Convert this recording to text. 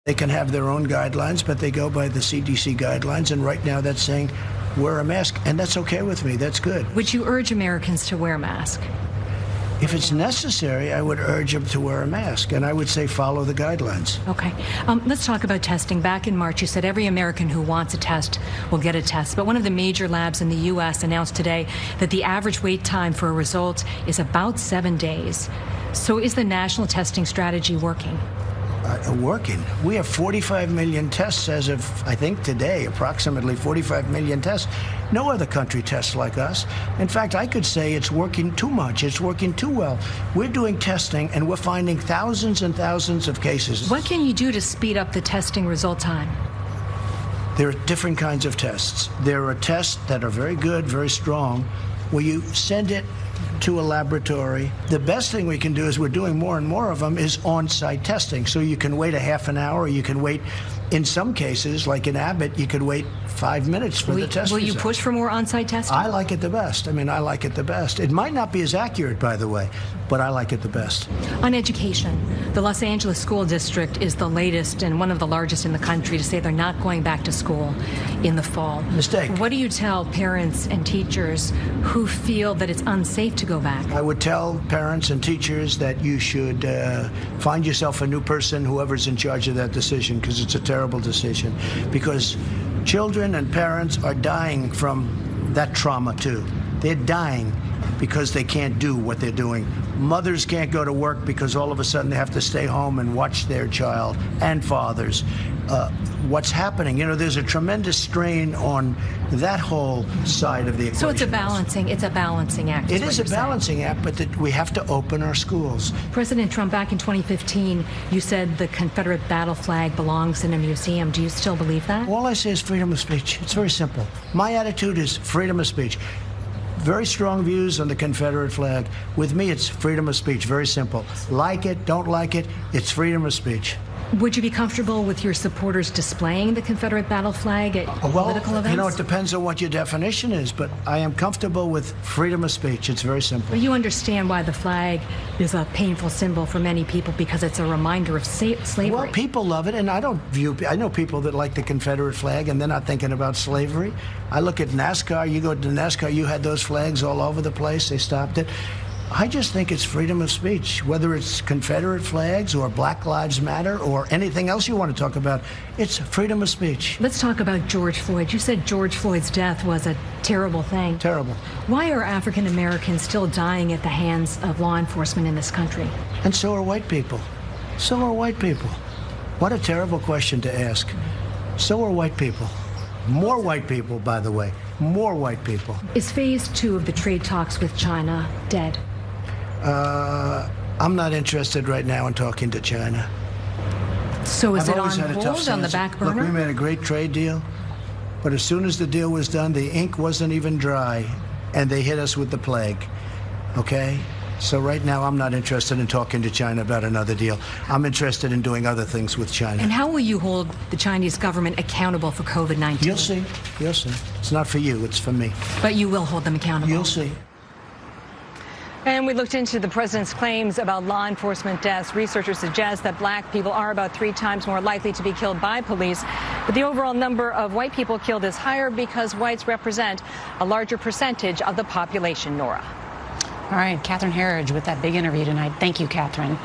They can have their own guidelines, but they go by the CDC guidelines, and right now that's saying wear a mask, and that's okay with me. That's good. Would you urge Americans to wear a mask? If it's necessary, I would urge them to wear a mask, and I would say follow the guidelines. Okay. Let's talk about testing. Back in March, you said every American who wants a test will get a test. But one of the major labs in the U.S. announced today that the average wait time for a result is about 7 days. So is the national testing strategy working? Working. We have 45 million tests as of, I think, today, approximately 45 million tests. No other country tests like us. In fact, I could say it's working too much. It's working too well. We're doing testing, and we're finding thousands and thousands of cases. What can you do to speed up the testing result time? There are different kinds of tests. There are tests that are very good, very strong, where you send it to a laboratory. The best thing we can do, is we're doing more and more of them, is on-site testing. So you can wait a half an hour, or you can wait, in some cases, like in Abbott, you could wait 5 minutes for the test Will you result. push for more on-site testing? I like it the best. I mean, I like it the best. It might not be as accurate, by the way, but I like it the best. On education, the Los Angeles School District is the latest and one of the largest in the country to say they're not going back to school in the fall. Mistake. What do you tell parents and teachers who feel that it's unsafe to go back? I would tell parents and teachers that you should find yourself a new person, whoever's in charge of that decision, because it's a terrible decision. Because children and parents are dying from that trauma, too. They're dying because they can't do what they're doing. Mothers can't go to work because all of a sudden they have to stay home and watch their child, and fathers. What's happening? You know, there's a tremendous strain on that whole side of the equation. So it's a balancing act. It is a balancing act, but we have to open our schools. President Trump, back in 2015, you said the Confederate battle flag belongs in a museum. Do you still believe that? All I say is freedom of speech. It's very simple. My attitude is freedom of speech. Very strong views on the Confederate flag. With me, it's freedom of speech. Very simple. Like it, don't like it, it's freedom of speech. Would you be comfortable with your supporters displaying the Confederate battle flag at political events? You know, it depends on what your definition is, but I am comfortable with freedom of speech. It's very simple. But you understand why the flag is a painful symbol for many people, because it's a reminder of slavery. Well, people love it, and I know people that like the Confederate flag, and they're not thinking about slavery. I look at NASCAR. You go to NASCAR, you had those flags all over the place. They stopped it. I just think it's freedom of speech, whether it's Confederate flags or Black Lives Matter or anything else you want to talk about. It's freedom of speech. Let's talk about George Floyd. You said George Floyd's death was a terrible thing. Terrible. Why are African Americans still dying at the hands of law enforcement in this country? And so are white people. So are white people. What a terrible question to ask. So are white people. More white people, by the way. More white people. Is phase 2 of the trade talks with China dead? I'm not interested right now in talking to China. So is I've it always on had a tough hold, on the stance. back burner? Look, we made a great trade deal, but as soon as the deal was done, the ink wasn't even dry, and they hit us with the plague, okay? So right now, I'm not interested in talking to China about another deal. I'm interested in doing other things with China. And how will you hold the Chinese government accountable for COVID-19? You'll see. You'll see. It's not for you. It's for me. But you will hold them accountable. You'll see. And we looked into the president's claims about law enforcement deaths. Researchers suggest that black people are about 3 times more likely to be killed by police. But the overall number of white people killed is higher because whites represent a larger percentage of the population, Nora. All right, Cathrine Heridge with that big interview tonight. Thank you, Cathrine.